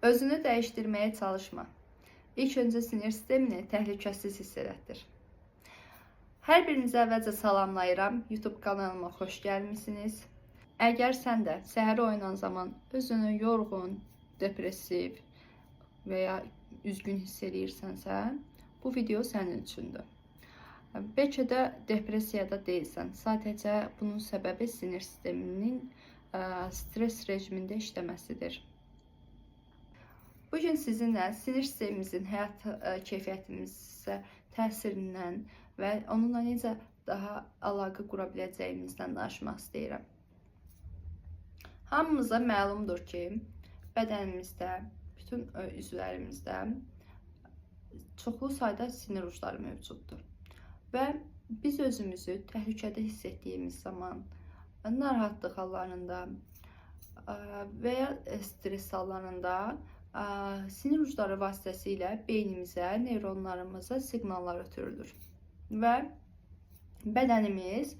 Özünü dəyişdirməyə çalışma. İlk öncə sinir sistemini təhlükəsiz hiss elətdir. Hər birinizi əvvəlcə salamlayıram. YouTube kanalıma xoş gəlmisiniz. Əgər sən də səhər oyanan zaman özünü yorğun, depressiv və ya üzgün hiss edirsənsə, bu video sənin üçündür. Bəlkə də depressiyada deyilsən. Sadəcə bunun səbəbi sinir sisteminin stres rejimində işləməsidir. Bugün sizinlə sinir sistemimizin həyat keyfiyyətimizə təsirindən və onunla necə daha əlaqə qura biləcəyimizdən danışmaq istəyirəm. Hamımıza məlumdur ki, bədənimizdə, bütün üzvlərimizdə çoxlu sayda sinir ucları mövcuddur. Və biz özümüzü təhlükədə hiss etdiyimiz zaman, narahatlıq hallarında və ya stres hallarında sinir ucları vasitəsilə beynimizə, neyronlarımıza siqnallar ötürülür. Və bədənimiz,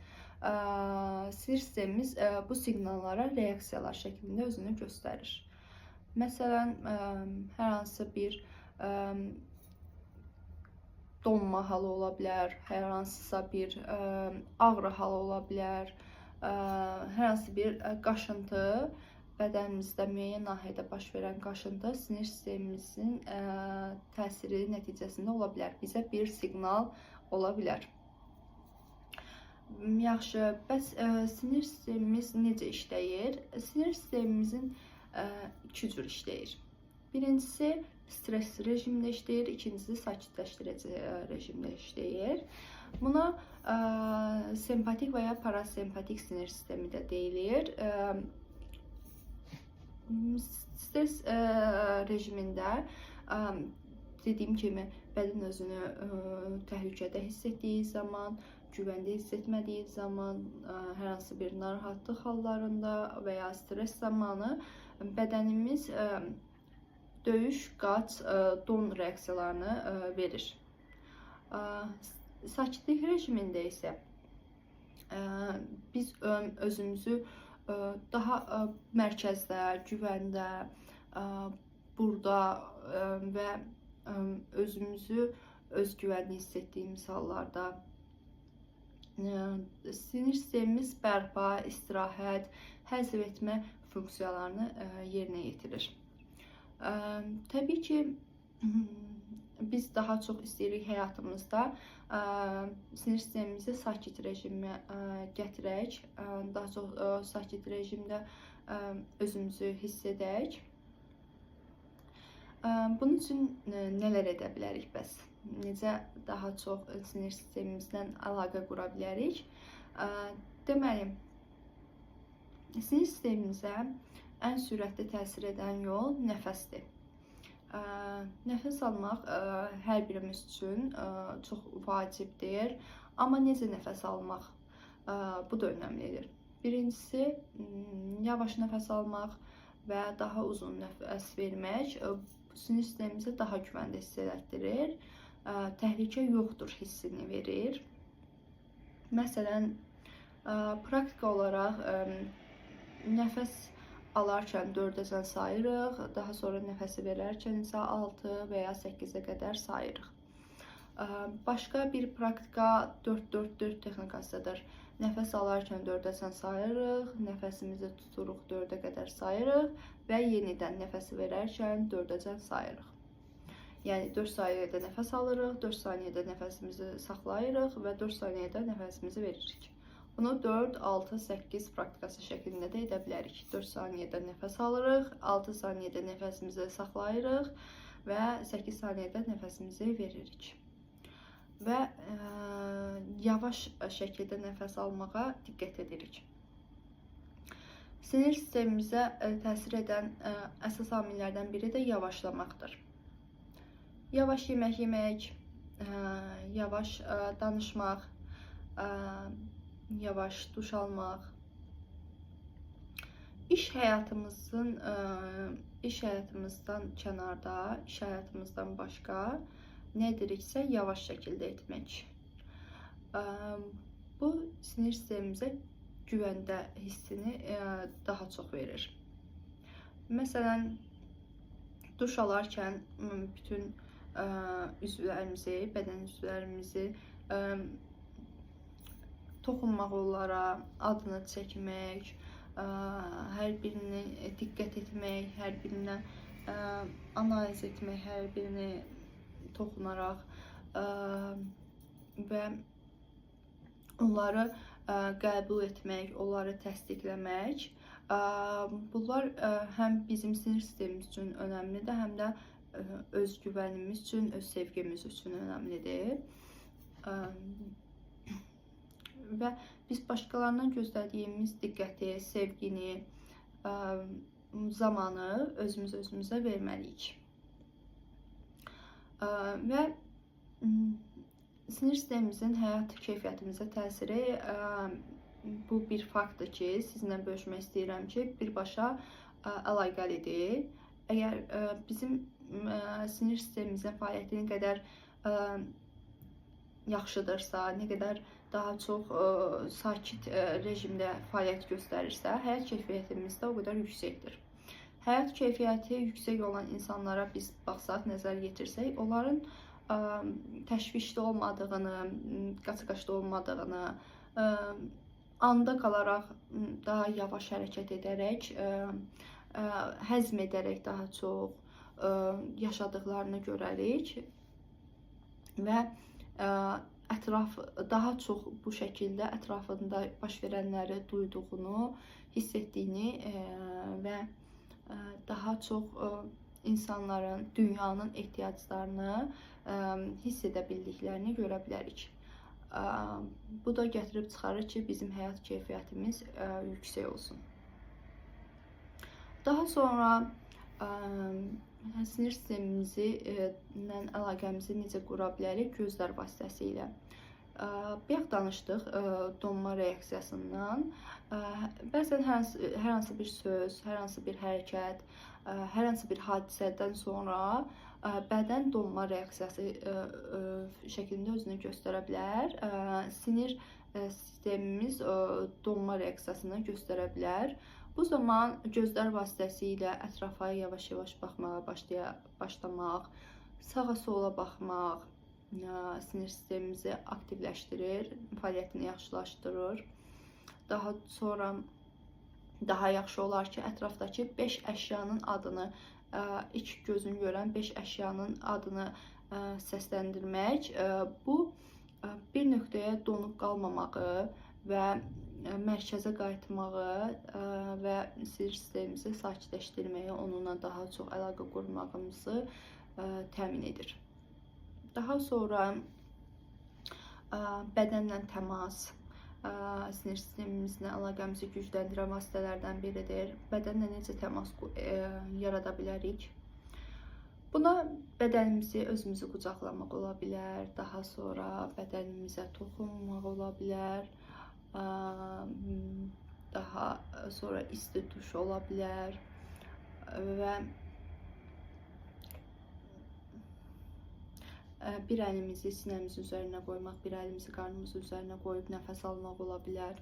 sinir sistemimiz bu siqnallara reaksiyalar şəklində özünü göstərir. Məsələn, hər hansı bir donma halı ola bilər, hər hansısa bir ağrı halı ola bilər, hər hansı bir qaşıntı, bədənimizdə müəyyən nahiyədə baş verən qaşıntı sinir sistemimizin təsiri nəticəsində ola bilər. Bizə bir siqnal ola bilər. Yaxşı, bəs sinir sistemimiz necə işləyir? Sinir sistemimizin iki cür işləyir. Birincisi stres rejimində işləyir, ikincisi sakitləşdirici rejimdə işləyir. Buna sempatik və ya parasempatik sinir sistemi də deyilir. Stres rejimində dediyim kimi bədən özünü təhlükədə hiss etdiyi zaman, güvəndə hiss etmədiyi zaman, hər hansı bir narahatlıq hallarında və ya stres zamanı bədənimiz döyüş, qaç, don reaksiyalarını verir. Sakitlik rejimində isə biz özümüzü daha mərkəzdə, güvəndə, burada və özümüzü özgüvənli hiss etdiyimiz hallarda sinir sistemimiz bərpa, istirahət, həzm etmə funksiyalarını yerinə yetirir. Təbii ki, biz daha çox istəyirik həyatımızda sinir sistemimizi sakit rejimə gətirək, daha çox sakit rejimdə özümüzü hiss edək. Bunun üçün nələr edə bilərik bəs? Necə daha çox sinir sistemimizdən əlaqə qura bilərik? Deməli, sinir sistemimizə ən sürətli təsir edən yol nəfəsdir. Nəfəs almaq hər birimiz üçün çox vacibdir. Amma necə nəfəs almaq? Bu da önəmlidir. Birincisi, yavaş nəfəs almaq və daha uzun nəfəs vermək sinir sistemimizi daha güvəndə hiss elətdirir. Təhlükə yoxdur hissini verir. Məsələn, praktika olaraq nəfəs alarkən 4-ə sayırıq, daha sonra nəfəsi verərkən isə 6 və ya 8-ə qədər sayırıq. Başqa bir praktika 4-4-4 texnikasıdır. Nəfəs alarkən 4-ə sayırıq, nəfəsimizi tuturuq 4-ə qədər sayırıq və yenidən nəfəsi verərkən 4-ə sayırıq. Yəni 4 saniyədə nəfəs alırıq, 4 saniyədə nəfəsimizi saxlayırıq və 4 saniyədə nəfəsimizi veririk. Bunu 4, 6, 8 praktikası şəklində də edə bilərik. 4 saniyədə nəfəs alırıq, 6 saniyədə nəfəsimizi saxlayırıq və 8 saniyədə nəfəsimizi veririk. Və yavaş şəkildə nəfəs almağa diqqət edirik. Sinir sistemimizə təsir edən əsas amillərdən biri də yavaşlamaqdır. Yavaş yemək yemək, yavaş danışmaq, yavaş duş almaq. İş həyatımızdan kənarda, iş həyatımızdan başqa nə ediriksə yavaş şəkildə etmək. Bu sinir sistemimizə güvəndə hissini daha çox verir. Məsələn, duş alarkən bütün üzvlərimizi, bədən üzvlərimizi toxunmaq onlara, adını çəkmək, hər birini diqqət etmək, hər birinə analiz etmək, hər birini toxunaraq və onları qəbul etmək, onları təsdiqləmək. Bunlar həm bizim sinir sistemimiz üçün önəmlidir, həm də özgüvənimiz üçün, öz sevgimiz üçün önəmlidir. Və biz başqalarından gözlədiyimiz diqqəti, sevgini, zamanı özümüzə verməliyik. Və sinir sistemimizin həyat keyfiyyətimizə təsiri bu bir faktdır ki, sizinlə bölüşmək istəyirəm ki, birbaşa əlaqəlidir. Əgər bizim sinir sistemimizin fəaliyyəti nə qədər yaxşıdırsa, nə qədər daha çox sakit rejimdə fəaliyyət göstərirsə, həyat keyfiyyətimiz də o qədər yüksəkdir. Həyat keyfiyyəti yüksək olan insanlara biz baxsaq, nəzər yetirsək, onların təşvişli olmadığını, qaçaqaçda olmadığını, anda qalaraq daha yavaş hərəkət edərək, həzm edərək daha çox yaşadıqlarını görərik və ətraf daha çox bu şəkildə ətrafında baş verənləri duyduğunu, hiss etdiyini və daha çox insanların, dünyanın ehtiyaclarını hiss edə bildiklərini görə bilərik. Bu da gətirib çıxarır ki, bizim həyat keyfiyyətimiz yüksək olsun. Daha sonra sinir sistemimizi əlaqəmizi necə qura bilərik? Gözlər vasitəsilə. Bayaq danışdıq donma reaksiyasından. Bəzən hər hansı bir söz, hər hansı bir hərəkət, hər hansı bir hadisədən sonra bədən donma reaksiyası şəklində özünü göstərə bilər. Sinir sistemimiz donma reaksiyasını göstərə bilər. Bu zaman gözlər vasitəsilə ətrafa yavaş-yavaş baxmağa başlamaq, sağa-sola baxmaq sinir sistemimizi aktivləşdirir, fəaliyyətini yaxşılaşdırır. Daha sonra daha yaxşı olar ki, ətrafdakı 5 əşyanın adını, ilk gözün görən 5 əşyanın adını səsləndirmək. Bu, bir nöqtəyə donub qalmamağı və mərkəzə qayıtmağı və sinir sistemimizi sakitləşdirməyi, onunla daha çox əlaqə qurmağımızı təmin edir. Daha sonra bədənlə təmas sinir sistemimizlə əlaqəmizi gücləndirən vasitələrdən biridir. Bədənlə necə təmas yarada bilərik? Buna bədənimizi, özümüzü qucaqlamaq ola bilər, daha sonra bədənimizə toxunmaq ola bilər, daha sonra isti duş ola bilər və bir əlimizi sinəmizin üzərinə qoymaq, bir əlimizi qarnımızın üzərinə qoyub nəfəs almaq ola bilər.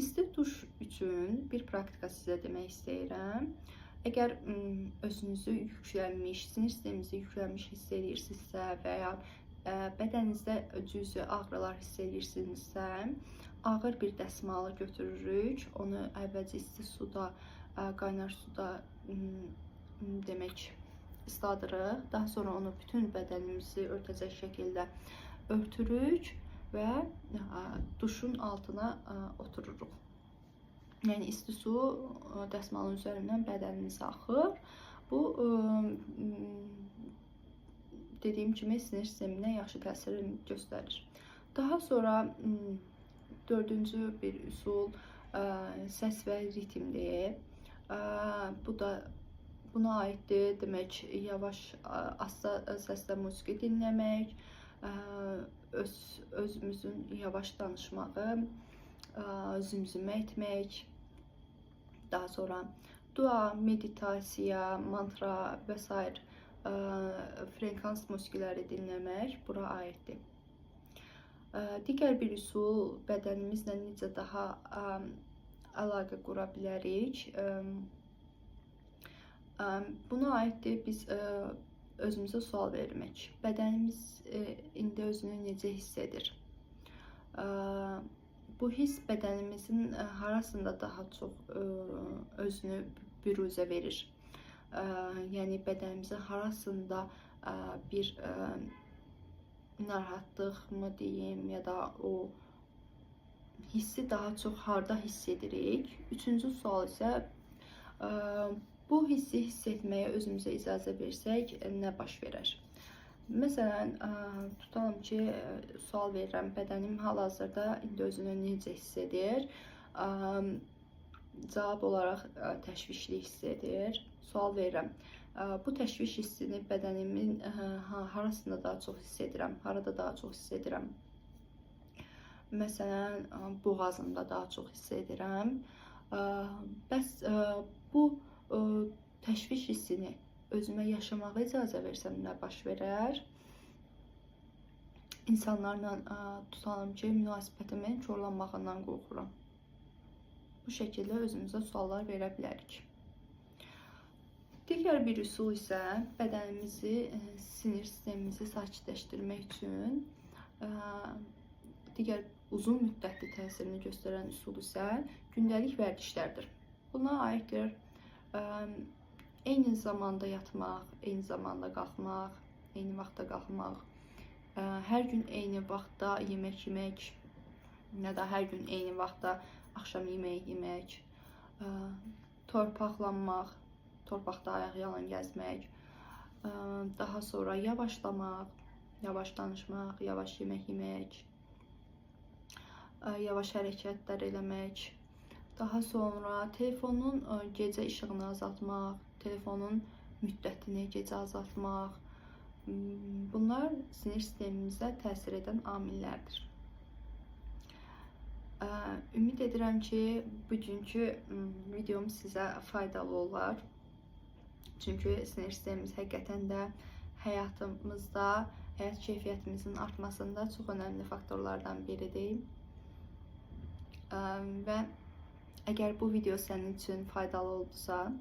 İsti duş üçün bir praktika sizə demək istəyirəm. Əgər özünüzü yüklənmiş, sinir sisteminizi yüklənmiş hiss edirsinizsə və ya bədəninizdə cüzi ağrılar hiss edirsinizsə, ağır bir dəsmalı götürürük. Onu əvvəlcə isti suda, qaynar suda demək isladırıq. Daha sonra onu bütün bədənimizi örtəcək şəkildə örtürük və duşun altına otururuq. Yəni isti su dəsmalın üzərindən bədənimizə axır. Bu dediyim kimi sinir sisteminə yaxşı təsir göstərir. Daha sonra dördüncü bir üsul səs və ritmdir. Bu da buna aiddir. Demək, yavaş, asta səslə musiqi dinləmək, özümüzün yavaş danışmağı, zümzümə etmək, daha sonra dua, meditasiya, mantra və s. Frekans musiqiləri dinləmək bura aiddir. Digər bir üsul bədənimizlə necə daha əlaqə qura bilərik. Buna aiddir biz özümüzə sual vermək. Bədənimiz indi özünü necə hiss edir? Bu hiss bədənimizin harasında daha çox özünü büruzə verir? Yəni bədənimizin harasında bir narahatlıq mı deyim, ya da o hissi daha çox harda hiss edirik? Üçüncü sual isə bu hissi hiss etməyə özümüzə icazə versək nə baş verər? Məsələn, tutalım ki, sual verirəm, bədənim hal-hazırda indi özünü necə hiss edir? Cavab olaraq təşvişli hiss edir. Sual verirəm, bu təşviş hissini bədənimin harasında daha çox hiss edirəm? Harada daha çox hiss edirəm? Məsələn, boğazımda daha çox hiss edirəm. Bəs bu təşviş hissini özümə yaşamağa icazə versəm nə baş verər? İnsanlarla tutalım ki, münasibətimin korlanmağından qorxuram. Bu şəkildə özümüzə suallar verə bilərik. Digər bir üsul isə bədənimizi, sinir sistemimizi sakitləşdirmək üçün digər uzun müddətli təsirini göstərən üsul isə gündəlik vərdişlərdir. Buna aiddir eyni zamanda yatmaq, eyni zamanda qalxmaq, eyni vaxtda qalxmaq, hər gün eyni vaxtda yemək yemək, ya da hər gün eyni vaxtda axşam yeməyi yemək, torpaqlanmaq, torpaqda ayaqyalan gəzmək, daha sonra yavaşlamaq, yavaş danışmaq, yavaş yemək yemək, yavaş hərəkətlər eləmək, daha sonra telefonun gecə işığını azaltmaq, telefonun müddətini gecə azaltmaq. Bunlar sinir sistemimizə təsir edən amillərdir. Ümid edirəm ki, bugünkü videom sizə faydalı olar. Çünki sinir sistemimiz həqiqətən də həyatımızda, həyat keyfiyyətimizin artmasında çox önəmli faktorlardan biridir. Və əgər bu video sənin üçün faydalı oldusa,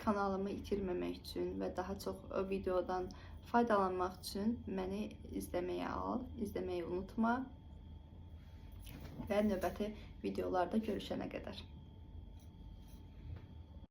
kanalımı itirməmək üçün və daha çox videodan faydalanmaq üçün məni izləməyi unutma və növbəti videolarda görüşənə qədər.